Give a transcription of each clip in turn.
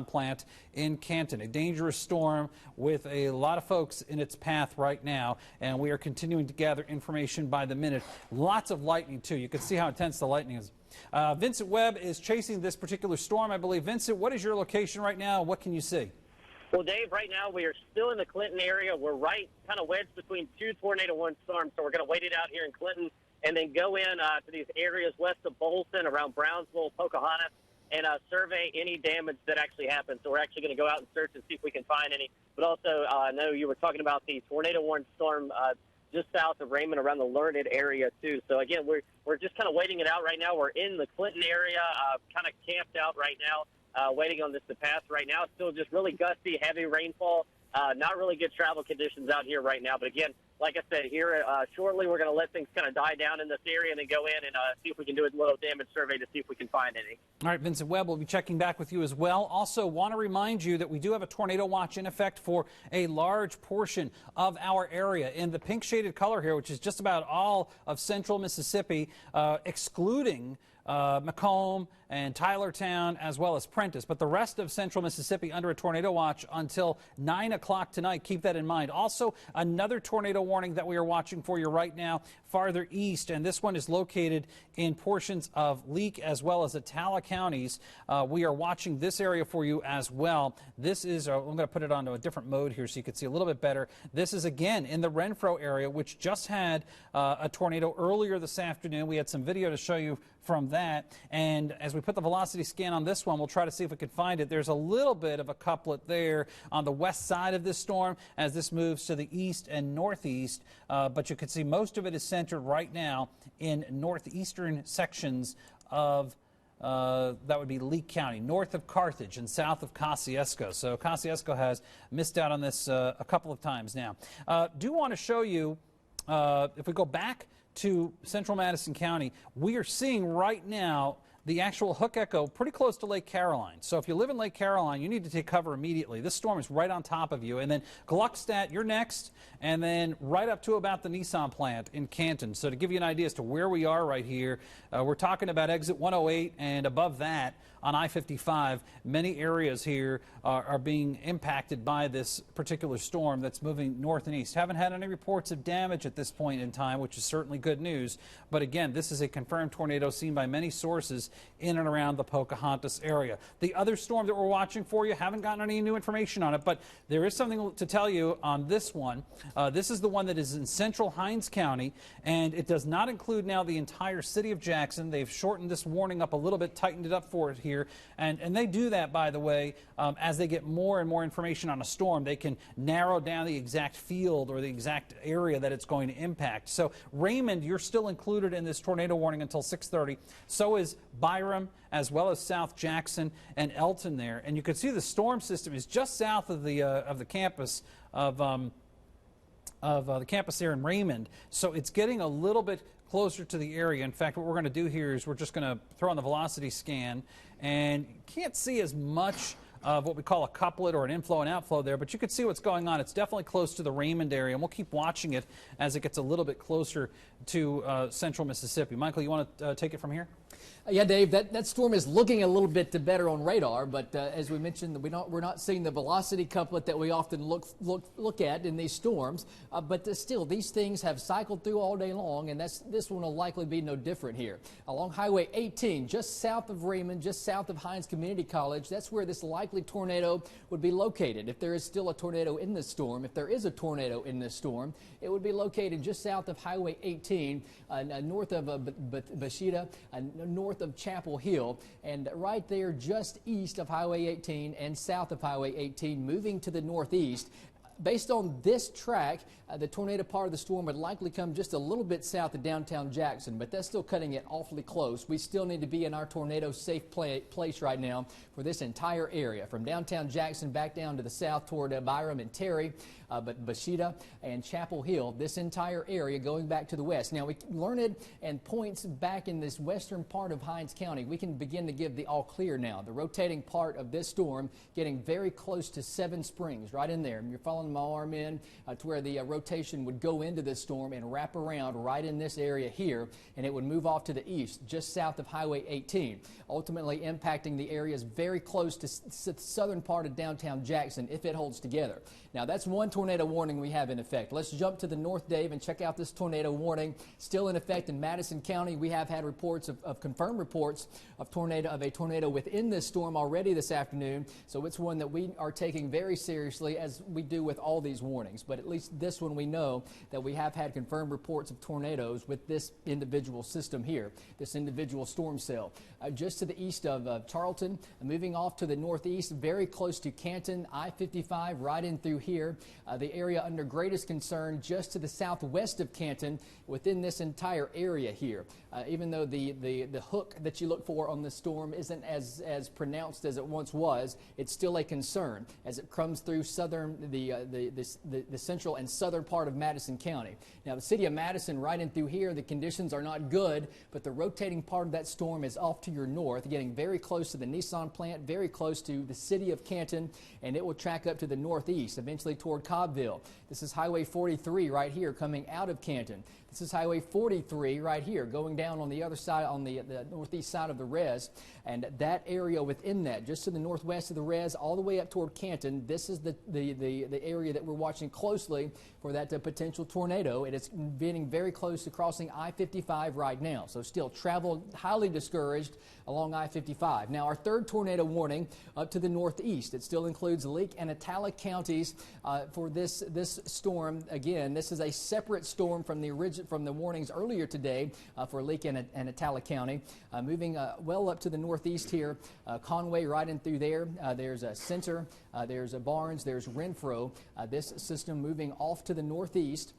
plant in Canton. A dangerous storm with a lot of folks in its path right now, and we are continuing to gather information by the minute. Lots of lightning, too. You can see how intense the lightning is. Vincent Webb is chasing this particular storm, I believe. Vincent, what is your location right now? What can you see? Well, Dave, right now we are still in the Clinton area. We're right kind of wedged between two tornado warning storms, so we're going to wait it out here in Clinton and then go in to these areas west of Bolton, around Brownsville, Pocahontas, and survey any damage that actually happened. So we're actually going to go out and search and see if we can find any. But also, I know you were talking about the tornado warning storm just south of Raymond, around the Learned area, too. So, again, we're just kind of waiting it out right now. We're in the Clinton area, kind of camped out right now, waiting on this to pass right now. It's still just really gusty, heavy rainfall. Not really good travel conditions out here right now. But, again, like I said, here shortly we're going to let things kind of die down in this area and then go in and see if we can do a little damage survey to see if we can find any. All right, Vincent Webb will be checking back with you as well. Also, want to remind you that we do have a tornado watch in effect for a large portion of our area. In the pink shaded color here, which is just about all of central Mississippi, excluding Macomb and Tylertown, as well as Prentice. But the rest of central Mississippi under a tornado watch until 9 o'clock tonight. Keep that in mind. Also, another tornado warning that we are watching for you right now farther east, and this one is located in portions of Leake as well as Attala counties. We are watching this area for you as well. This is, I'm going to put it onto a different mode here so you can see a little bit better. This is again in the Renfro area, which just had a tornado earlier this afternoon. We had some video to show you from that, and as we put the velocity scan on this one, we'll try to see if we can find it. There's a little bit of a couplet there on the west side of this storm as this moves to the east and northeast, but you can see most of it is centered right now in northeastern sections of that would be Leake County, north of Carthage and south of Kosciuszko. So Kosciuszko has missed out on this a couple of times now. Do want to show you, if we go back to central Madison County, we are seeing right now the actual hook echo pretty close to Lake Caroline. So if you live in Lake Caroline, you need to take cover immediately. This storm is right on top of you. And then Gluckstadt, you're next, and then right up to about the Nissan plant in Canton. So to give you an idea as to where we are right here, we're talking about exit 108 and above that on I-55. Many areas here are being impacted by this particular storm that's moving north and east. Haven't had any reports of damage at this point in time, which is certainly good news. But again, this is a confirmed tornado seen by many sources in and around the Pocahontas area. The other storm that we're watching for you, haven't gotten any new information on it, but there is something to tell you on this one. This is the one that is in central Hinds County, and it does not include now the entire city of Jackson. They've shortened this warning up a little bit, tightened it up for it here, and they do that, by the way, as they get more and more information on a storm. They can narrow down the exact field or the exact area that it's going to impact. So Raymond, you're still included in this tornado warning until 6:30. So is Byram, as well as South Jackson and Elton there. And you can see the storm system is just south of the campus of the campus there in Raymond. So it's getting a little bit closer to the area. In fact, what we're going to do here is we're just going to throw on the velocity scan, and you can't see as much of what we call a couplet or an inflow and outflow there, but you can see what's going on. It's definitely close to the Raymond area, and we'll keep watching it as it gets a little bit closer to central Mississippi. Michael, you want to take it from here? Yeah, Dave, that storm is looking a little bit better on radar, but as we mentioned, we're not seeing the velocity couplet that we often look at in these storms. But still, these things have cycled through all day long, and this one will likely be no different here. Along Highway 18, just south of Raymond, just south of Hinds Community College, that's where this likely tornado would be located. If there is still a tornado in this storm, if there is a tornado in this storm, it would be located just south of Highway 18, north of Bashida, north of Chapel Hill, and right there just east of Highway 18 and south of Highway 18, moving to the northeast. Based on this track, the tornado part of the storm would likely come just a little bit south of downtown Jackson, but that's still cutting it awfully close. We still need to be in our tornado safe place right now for this entire area, from downtown Jackson back down to the south toward Byram and Terry, but Bashida and Chapel Hill, this entire area going back to the west. Now, we Learned and points back in this western part of Hinds County. We can begin to give the all clear now. The rotating part of this storm getting very close to Seven Springs, right in there. You're following zoom my arm in to where the rotation would go into this storm and wrap around right in this area here, and it would move off to the east, just south of Highway 18, ultimately impacting the areas very close to the southern part of downtown Jackson if it holds together. Now, that's one tornado warning we have in effect. Let's jump to the north, Dave, and check out this tornado warning still in effect in Madison County. We have had reports of confirmed reports of a tornado within this storm already this afternoon, so it's one that we are taking very seriously, as we do with all these warnings. But at least this one, we know that we have had confirmed reports of tornadoes with this individual system here, this individual storm cell. Just to the east of Charlton, moving off to the northeast, very close to Canton, I-55 right in through here. The area under greatest concern just to the southwest of Canton within this entire area here. Even though the hook that you look for on the storm isn't as pronounced as it once was, it's still a concern as it comes through the central and southern part of Madison County. Now, the city of Madison right in through here, the conditions are not good, but the rotating part of that storm is off to your north, getting very close to the Nissan plant, very close to the city of Canton, and it will track up to the northeast, eventually toward Cobbville. This is Highway 43 right here coming out of Canton. This is Highway 43 right here going down on the other side, on the northeast side of the res, and that area within that, just to the northwest of the res, all the way up toward Canton, this is the area that we're watching closely for that potential tornado. It is getting very close to crossing I-55 right now, so still travel highly discouraged along I-55. Now, our third tornado warning up to the northeast, it still includes Leake and Atala counties for this storm. Again, this is a separate storm from the warnings earlier today for Leake and Atala County. Moving well up to the northeast here, Conway right in through there. There's a Center, there's a Barnes, there's Renfro. This system moving off to the northeast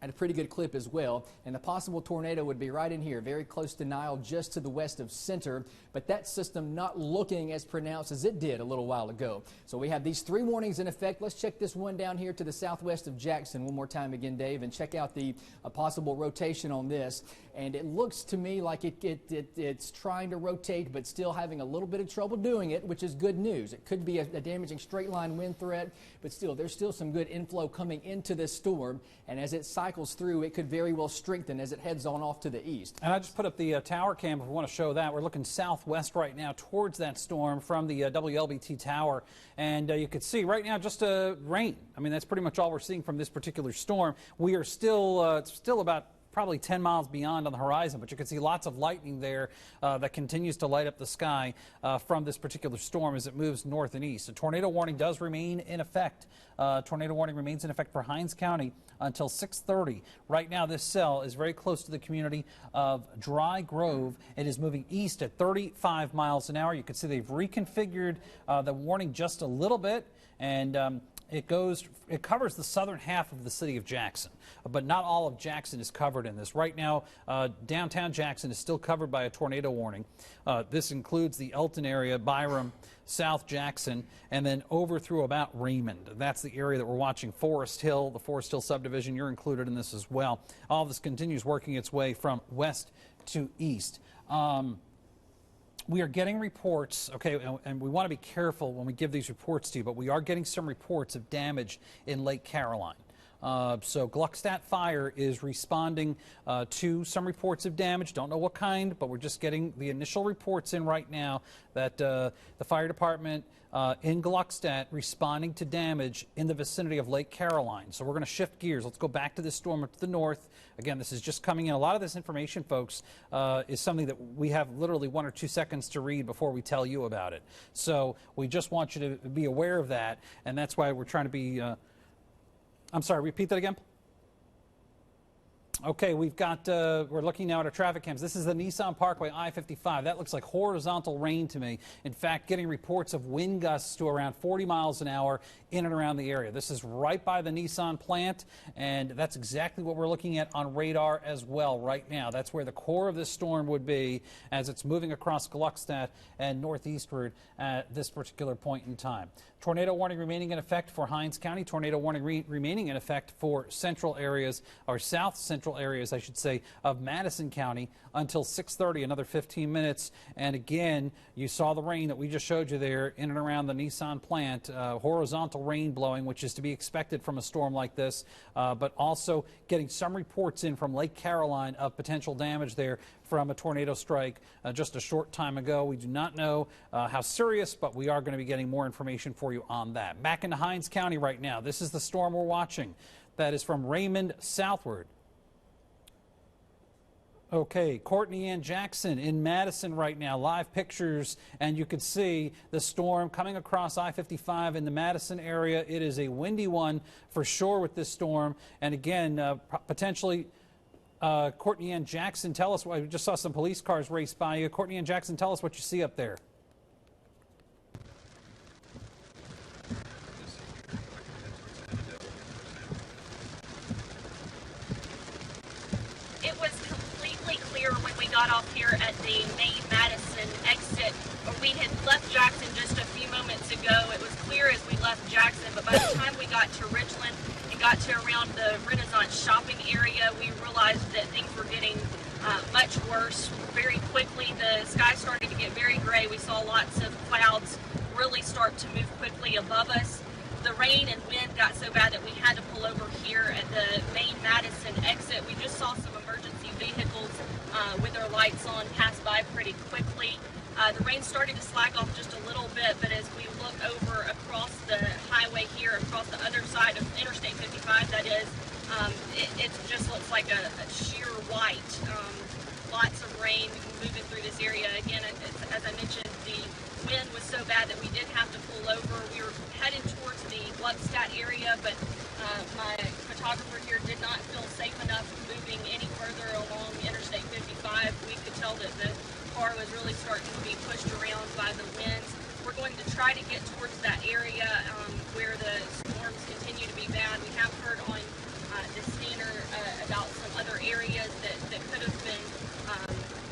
at a pretty good clip as well, and the possible tornado would be right in here, very close to Nile, just to the west of Center, but that system not looking as pronounced as it did a little while ago. So we have these three warnings in effect. Let's check this one down here to the southwest of Jackson one more time again, Dave, and check out the possible rotation on this. And it looks to me like it's trying to rotate, but still having a little bit of trouble doing it, which is good news. It could be a damaging straight line wind threat, but still, there's still some good inflow coming into this storm, and as it cycles through, it could very well strengthen as it heads on off to the east. And I just put up the tower cam if we want to show that. We're looking southwest right now towards that storm from the WLBT tower, and you can see right now just rain. I mean, that's pretty much all we're seeing from this particular storm. We are still about probably 10 miles beyond on the horizon, but you can see lots of lightning there that continues to light up the sky from this particular storm as it moves north and east. A tornado warning does remain in effect. Tornado warning remains in effect for Hinds County until 6:30. Right now, this cell is very close to the community of Dry Grove. It is moving east at 35 miles an hour. You can see they've reconfigured the warning just a little bit, and it covers the southern half of the city of Jackson, but not all of Jackson is covered in this. Right now, downtown Jackson is still covered by a tornado warning. This includes the Elton area, Byram, South Jackson, and then over through about Raymond. That's the area that we're watching. Forest Hill, the Forest Hill subdivision, you're included in this as well. All of this continues working its way from west to east. We are getting reports, okay, and we want to be careful when we give these reports to you, but we are getting some reports of damage in Lake Caroline. So Gluckstadt Fire is responding to some reports of damage. Don't know what kind, but we're just getting the initial reports in right now that the fire department in Gluckstadt responding to damage in the vicinity of Lake Caroline. So we're going to shift gears. Let's go back to this storm up to the north. Again, this is just coming in. A lot of this information, folks, is something that we have literally 1 or 2 seconds to read before we tell you about it. So we just want you to be aware of that, and that's why we're trying to be I'm sorry, repeat that again. Okay, we've got, we're looking now at our traffic cams. This is the Nissan Parkway, I-55. That looks like horizontal rain to me. In fact, getting reports of wind gusts to around 40 miles an hour in and around the area. This is right by the Nissan plant, and that's exactly what we're looking at on radar as well right now. That's where the core of this storm would be as it's moving across Gluckstadt and northeastward at this particular point in time. Tornado warning remaining in effect for Hinds County. Tornado warning remaining in effect for central areas or south central central areas, I should say, of Madison County until 6:30, another 15 minutes. And again, you saw the rain that we just showed you there in and around the Nissan plant, horizontal rain blowing, which is to be expected from a storm like this, but also getting some reports in from Lake Caroline of potential damage there from a tornado strike just a short time ago. We do not know how serious, but we are going to be getting more information for you on that. Back into Hinds County right now. This is the storm we're watching. That is from Raymond southward. Okay, Courtney Ann Jackson in Madison right now. Live pictures, and you can see the storm coming across I-55 in the Madison area. It is a windy one for sure with this storm. And again, potentially, Courtney Ann Jackson, tell us. I just saw some police cars race by you. Courtney Ann Jackson, tell us what you see up there. It was completely clear when we got off here at the main Madison exit. We had left Jackson just a few moments ago. It was clear as we left Jackson, but by the time we got to Richland and got to around the Renaissance shopping area, we realized that things were getting much worse very quickly. The sky started to get very gray. We saw lots of clouds really start to move quickly above us. The rain and wind got so bad that we had to pull over here at the main Madison exit. We just saw some emergency vehicles with their lights on pass by pretty quickly. The rain started to slack off just a little bit, but as we look over across the highway here, across the other side of Interstate 55, that is, it just looks like a sheer white. Lots of rain moving through this area. Again, as I mentioned, the wind was so bad that we did have to pull over. We were heading towards the Gluckstadt area, but my photographer here did not feel safe enough moving any further along Interstate 55. We could tell that the car was really starting to be pushed around by the winds. We're going to try to get towards that area where the storms continue to be bad. We have heard on the scanner about some other areas that could have been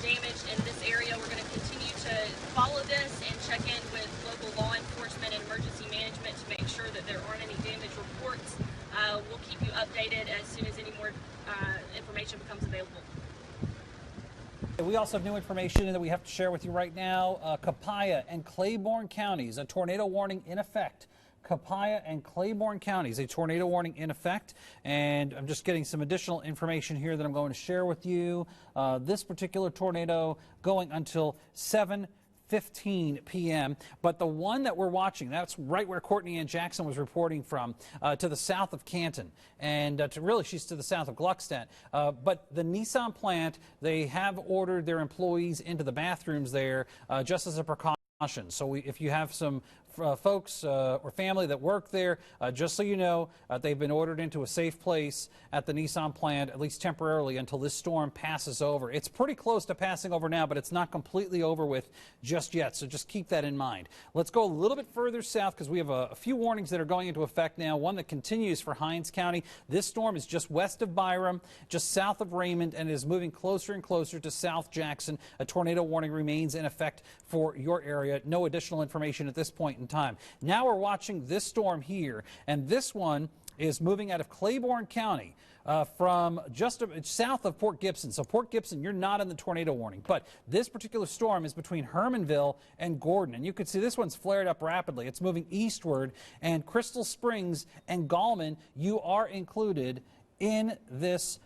damaged in this area. We're going to continue to follow this and check in with local law enforcement and emergency management to make sure that there aren't any damage reports. We'll keep you updated as soon as any more information becomes available. We also have new information that we have to share with you right now. Copiah and Claiborne counties, a tornado warning in effect. Copiah and Claiborne counties, a tornado warning in effect. And I'm just getting some additional information here that I'm going to share with you. This particular tornado going until 7:15 p.m. But the one that we're watching, that's right where Courtney Ann Jackson was reporting from, to the south of Canton. And really, she's to the south of Gluckstadt. But the Nissan plant, they have ordered their employees into the bathrooms there just as a precaution. So if you have some folks or family that work there, just so you know, they've been ordered into a safe place at the Nissan plant, at least temporarily, until this storm passes over. It's pretty close to passing over now, but it's not completely over with just yet, so just keep that in mind. Let's go a little bit further south because we have a few warnings that are going into effect now, one that continues for Hinds County. This storm is just west of Byram, just south of Raymond, and is moving closer and closer to South Jackson. A tornado warning remains in effect for your area. No additional information at this point in time. Now we're watching this storm here, and this one is moving out of Claiborne County from just south of Port Gibson. So Port Gibson, you're not in the tornado warning, but this particular storm is between Hermanville and Gordon, and you can see this one's flared up rapidly. It's moving eastward, and Crystal Springs and Gallman, you are included in this.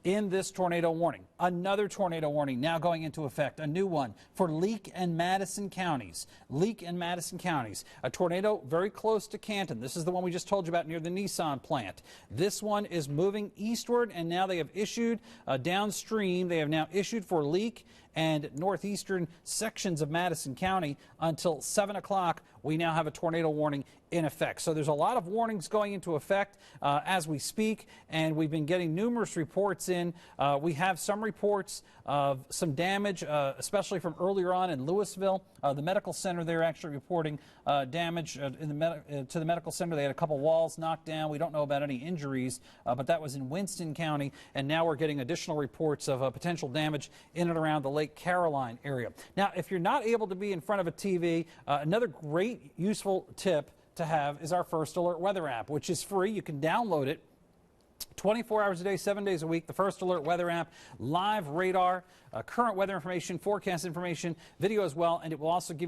In this tornado warning. Another tornado warning now going into effect, a new one for Leake and Madison counties. Leake and Madison counties. A tornado very close to Canton. This is the one we just told you about near the Nissan plant. This one is moving eastward, and now they have issued downstream. They have now issued for Leake and northeastern sections of Madison County until 7 o'clock. We now have a tornado warning in effect. So there's a lot of warnings going into effect as we speak, and we've been getting numerous reports in. We have some reports of some damage, especially from earlier on in Louisville. The medical center, they're actually reporting damage to the medical center. They had a couple walls knocked down. We don't know about any injuries, but that was in Winston County, and now we're getting additional reports of potential damage in and around the Lake Caroline area. Now, if you're not able to be in front of a TV, another great useful tip to have is our First Alert weather app, which is free. You can download it 24 hours a day, 7 days a week, the First Alert weather app, live radar, current weather information, forecast information, video as well, and it will also give you